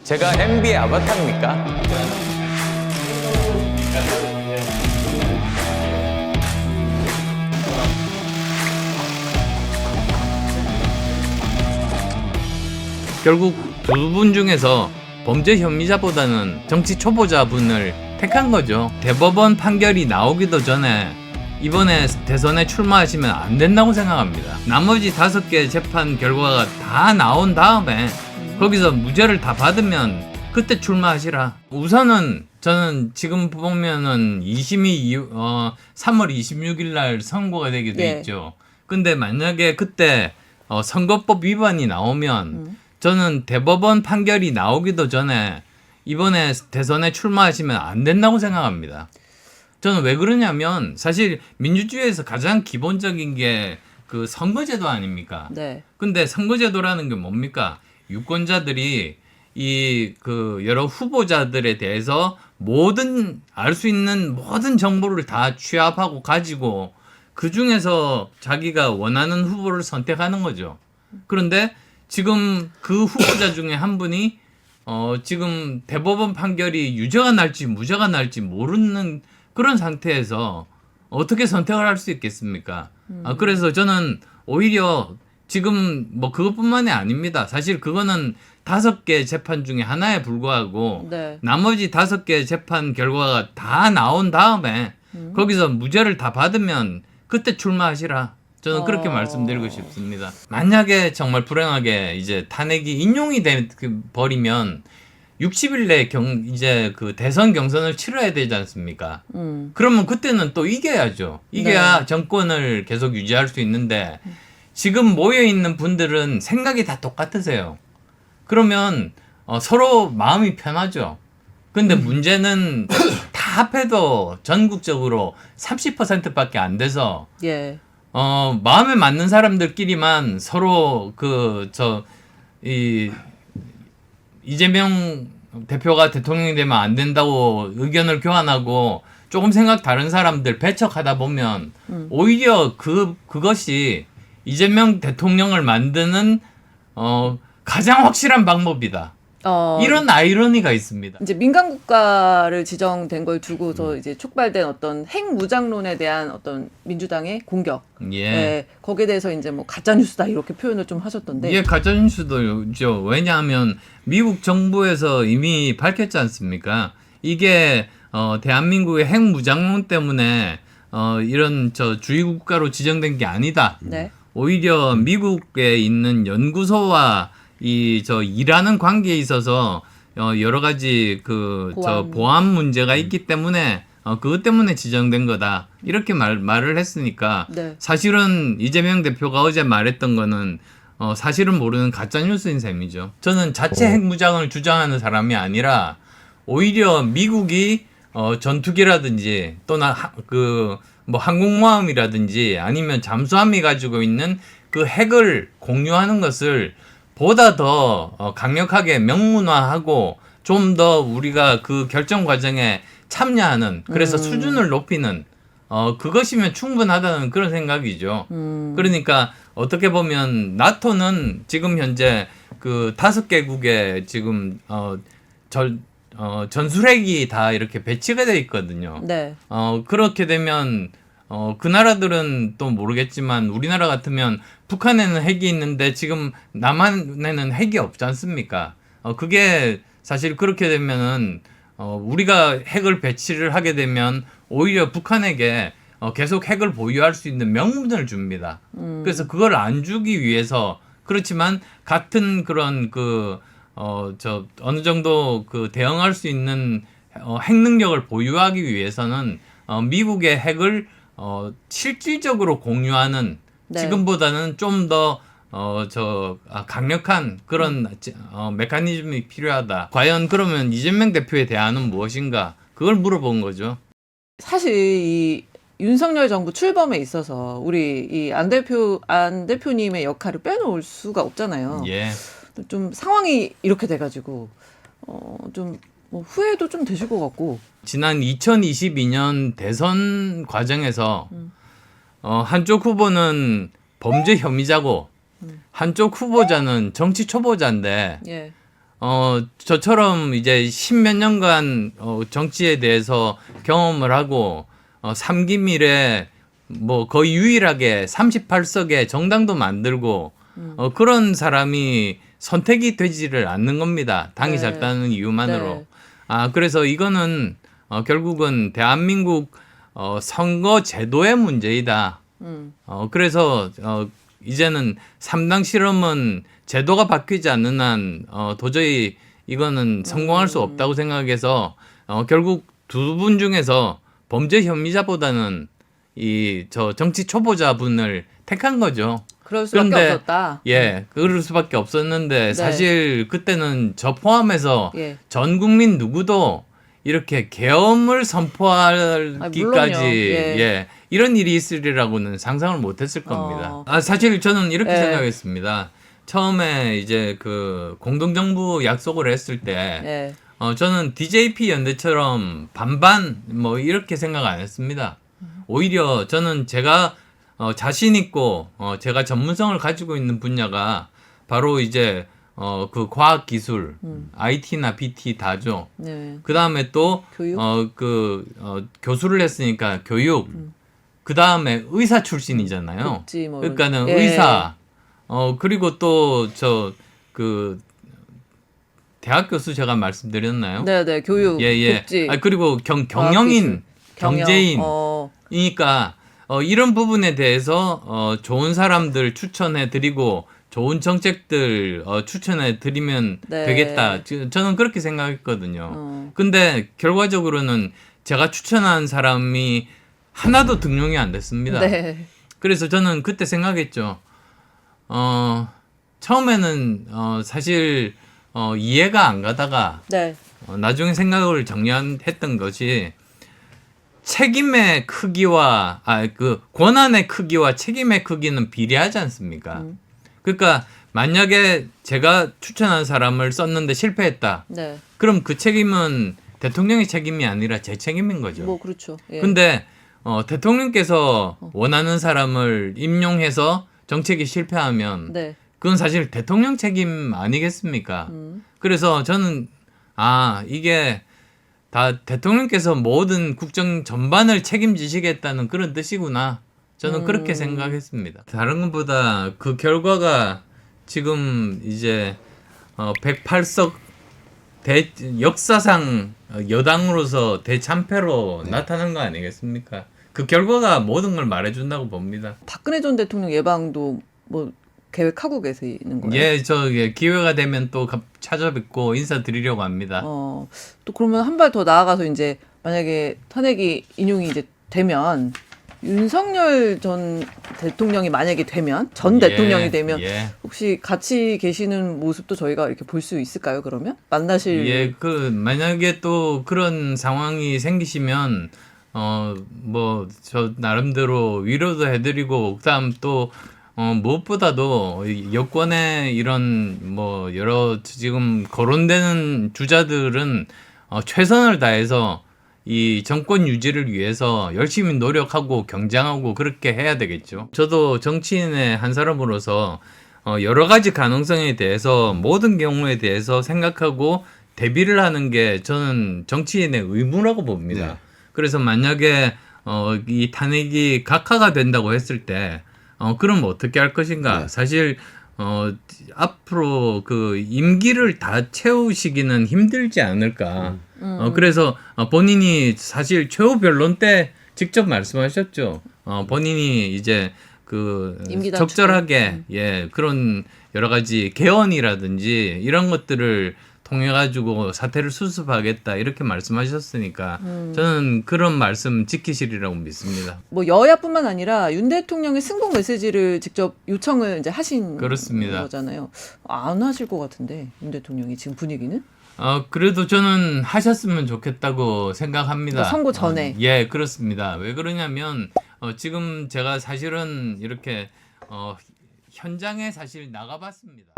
제가 MB의 아바타입니까? 결국 두 분 중에서 범죄 혐의자보다는 정치 초보자분을 택한 거죠. 대법원 판결이 나오기도 전에 이번에 대선에 출마하시면 안 된다고 생각합니다. 나머지 5개 재판 결과가 다 나온 다음에 거기서 무죄를 다 받으면 그때 출마하시라. 우선은 저는 지금 보면은 2심이 3월 26일 날 선고가 되게 돼 있죠. 근데 만약에 그때 선거법 위반이 나오면 저는 대법원 판결이 나오기도 전에 이번에 대선에 출마하시면 안 된다고 생각합니다. 저는 왜 그러냐면 사실 민주주의에서 가장 기본적인 게 그 선거제도 아닙니까? 네. 근데 선거제도라는 게 뭡니까? 유권자들이 이 그 여러 후보자들에 대해서 모든 알 수 있는 모든 정보를 다 취합하고 가지고 그 중에서 자기가 원하는 후보를 선택하는 거죠. 그런데 지금 그 후보자 중에 한 분이 지금 대법원 판결이 유죄가 날지 무죄가 날지 모르는 그런 상태에서 어떻게 선택을 할 수 있겠습니까? 그래서 저는 오히려 지금 뭐 그것뿐만이 아닙니다. 사실 그거는 5개 재판 중에 하나에 불과하고 네. 나머지 5개 재판 결과가 다 나온 다음에 거기서 무죄를 다 받으면 그때 출마하시라. 저는 그렇게 말씀드리고 싶습니다. 만약에 정말 불행하게 이제 탄핵이 인용이 버리면 60일 내에 이제 그 대선 경선을 치러야 되지 않습니까? 그러면 그때는 또 이겨야죠. 이겨야 네. 정권을 계속 유지할 수 있는데 지금 모여 있는 분들은 생각이 다 똑같으세요. 그러면 서로 마음이 편하죠. 근데 문제는 다 합해도 전국적으로 30%밖에 안 돼서 예. 마음에 맞는 사람들끼리만 서로 이재명 대표가 대통령이 되면 안 된다고 의견을 교환하고 조금 생각 다른 사람들 배척하다 보면 오히려 그것이 이재명 대통령을 만드는 가장 확실한 방법이다. 이런 아이러니가 있습니다. 이제 민간 국가를 지정된 걸 두고서 이제 촉발된 어떤 핵무장론에 대한 어떤 민주당의 공격. 예. 거기에 대해서 이제 뭐 가짜 뉴스다 이렇게 표현을 좀 하셨던데. 이게 가짜뉴스도죠. 왜냐하면 미국 정부에서 이미 밝혔지 않습니까? 이게 대한민국의 핵무장론 때문에 이런 주의 국가로 지정된 게 아니다. 네. 오히려 미국에 있는 연구소와 일하는 관계에 있어서 여러 가지 보안 문제가 있기 때문에 그것 때문에 지정된 거다. 이렇게 말을 했으니까 네. 사실은 이재명 대표가 어제 말했던 거는 사실은 모르는 가짜 뉴스인 셈이죠. 저는 자체 핵무장을 주장하는 사람이 아니라 오히려 미국이 전투기라든지 또는 뭐 항공모함이라든지 아니면 잠수함이 가지고 있는 그 핵을 공유하는 것을 보다 더 강력하게 명문화하고 좀 더 우리가 그 결정 과정에 참여하는 그래서 수준을 높이는 그것이면 충분하다는 그런 생각이죠. 그러니까 어떻게 보면 나토는 지금 현재 그 5개국에 지금 전술핵이 다 이렇게 배치가 돼 있거든요. 네. 그렇게 되면 그 나라들은 또 모르겠지만 우리나라 같으면 북한에는 핵이 있는데 지금 남한에는 핵이 없지 않습니까? 그게 사실 그렇게 되면은 우리가 핵을 배치를 하게 되면 오히려 북한에게 계속 핵을 보유할 수 있는 명분을 줍니다. 그래서 그걸 안 주기 위해서 그렇지만 같은 그런 어느 정도 대응할 수 있는 핵 능력을 보유하기 위해서는 미국의 핵을 실질적으로 공유하는 네. 지금보다는 좀 더 강력한 그런 메커니즘이 필요하다. 과연 그러면 이재명 대표의 대안은 무엇인가? 그걸 물어본 거죠. 사실 이 윤석열 정부 출범에 있어서 우리 이 안 대표님의 역할을 빼놓을 수가 없잖아요. 예. 좀 상황이 이렇게 돼가지고 좀 뭐 후회도 좀 되실 것 같고. 지난 2022년 대선 과정에서 한쪽 후보는 범죄 혐의자고 한쪽 후보자는 정치 초보자인데 예. 저처럼 이제 십몇 년간 정치에 대해서 경험을 하고 3기 밀에 뭐 거의 유일하게 38석의 정당도 만들고 그런 사람이 선택이 되지를 않는 겁니다. 당이 네. 작다는 이유만으로. 네. 그래서 이거는 결국은 대한민국 선거 제도의 문제이다. 그래서 이제는 3당 실험은 제도가 바뀌지 않는 한 도저히 이거는 성공할 수 없다고 생각해서 결국 두 분 중에서 범죄 혐의자보다는 저 정치 초보자분을 택한 거죠. 그럴 수밖에 그런데 없었다. 그럴 수밖에 없었는데 네. 사실 그때는 저 포함해서 예. 전 국민 누구도 이렇게 계엄을 선포하기까지 물론요. 예. 이런 일이 있으리라고는 상상을 못했을 겁니다. 사실 저는 이렇게 예. 생각했습니다. 처음에 이제 그 공동정부 약속을 했을 때 예. 저는 DJP 연대처럼 반반 뭐 이렇게 생각 안 했습니다. 오히려 저는 제가 자신 있고 제가 전문성을 가지고 있는 분야가 바로 이제 그 과학 기술, IT나 BT 다죠. 네. 그 다음에 또 교육? 교수를 했으니까 교육. 그 다음에 의사 출신이잖아요. 복지 뭐 그러니까는 예. 의사. 그리고 또 그 대학 교수 제가 말씀드렸나요? 네네 교육, 예. 복지, 그리고 경영인, 경제인이니까 이런 부분에 대해서 좋은 사람들 추천해 드리고 좋은 정책들 추천해 드리면 네. 되겠다. 저는 그렇게 생각했거든요. 근데 결과적으로는 제가 추천한 사람이 하나도 등용이 안 됐습니다. 네. 그래서 저는 그때 생각했죠. 처음에는 사실 이해가 안 가다가 네. 나중에 생각을 정리했던 것이 책임의 크기와 그 권한의 크기와 책임의 크기는 비례하지 않습니까? 그러니까 만약에 제가 추천한 사람을 썼는데 실패했다. 네. 그럼 그 책임은 대통령의 책임이 아니라 제 책임인 거죠. 뭐 그렇죠. 예. 근데 대통령께서 원하는 사람을 임용해서 정책이 실패하면 네. 그건 사실 대통령 책임 아니겠습니까? 그래서 저는 이게 다 대통령께서 모든 국정 전반을 책임지시겠다는 그런 뜻이구나. 저는 그렇게 생각했습니다. 다른 것보다 그 결과가 지금 이제 108석 역사상 여당으로서 대참패로 나타난 거 아니겠습니까? 그 결과가 모든 걸 말해준다고 봅니다. 박근혜 전 대통령 예방도 뭐 계획하고 계시는 거예요? 예, 기회가 되면 또 찾아뵙고 인사드리려고 합니다. 또 그러면 한 발 더 나아가서 이제 만약에 탄핵이 인용이 이제 되면 윤석열 전 대통령이 만약에 되면 대통령이 되면 혹시 같이 계시는 모습도 저희가 이렇게 볼 수 있을까요? 그러면 만나실 만약에 또 그런 상황이 생기시면 뭐 저 나름대로 위로도 해드리고 그다음 또 무엇보다도 여권의 이런 뭐 여러 지금 거론되는 주자들은 최선을 다해서 이 정권 유지를 위해서 열심히 노력하고 경쟁하고 그렇게 해야 되겠죠. 저도 정치인의 한 사람으로서 여러 가지 가능성에 대해서 모든 경우에 대해서 생각하고 대비를 하는 게 저는 정치인의 의무라고 봅니다. 네. 그래서 만약에 이 탄핵이 각하가 된다고 했을 때 그럼 어떻게 할 것인가? 네. 사실 앞으로 그 임기를 다 채우시기는 힘들지 않을까. 그래서 본인이 사실 최후 변론 때 직접 말씀하셨죠. 본인이 이제 그 임기 단축. 적절하게 그런 여러 가지 개헌이라든지 이런 것들을 통해 가지고 사태를 수습하겠다 이렇게 말씀하셨으니까 저는 그런 말씀 지키시리라고 믿습니다. 뭐 여야뿐만 아니라 윤 대통령의 승복 메시지를 직접 요청을 이제 하신 그렇습니다. 거잖아요. 안 하실 것 같은데 윤 대통령이 지금 분위기는? 그래도 저는 하셨으면 좋겠다고 생각합니다. 그러니까 선거 전에. 예, 그렇습니다. 왜 그러냐면 지금 제가 사실은 이렇게 현장에 사실 나가봤습니다.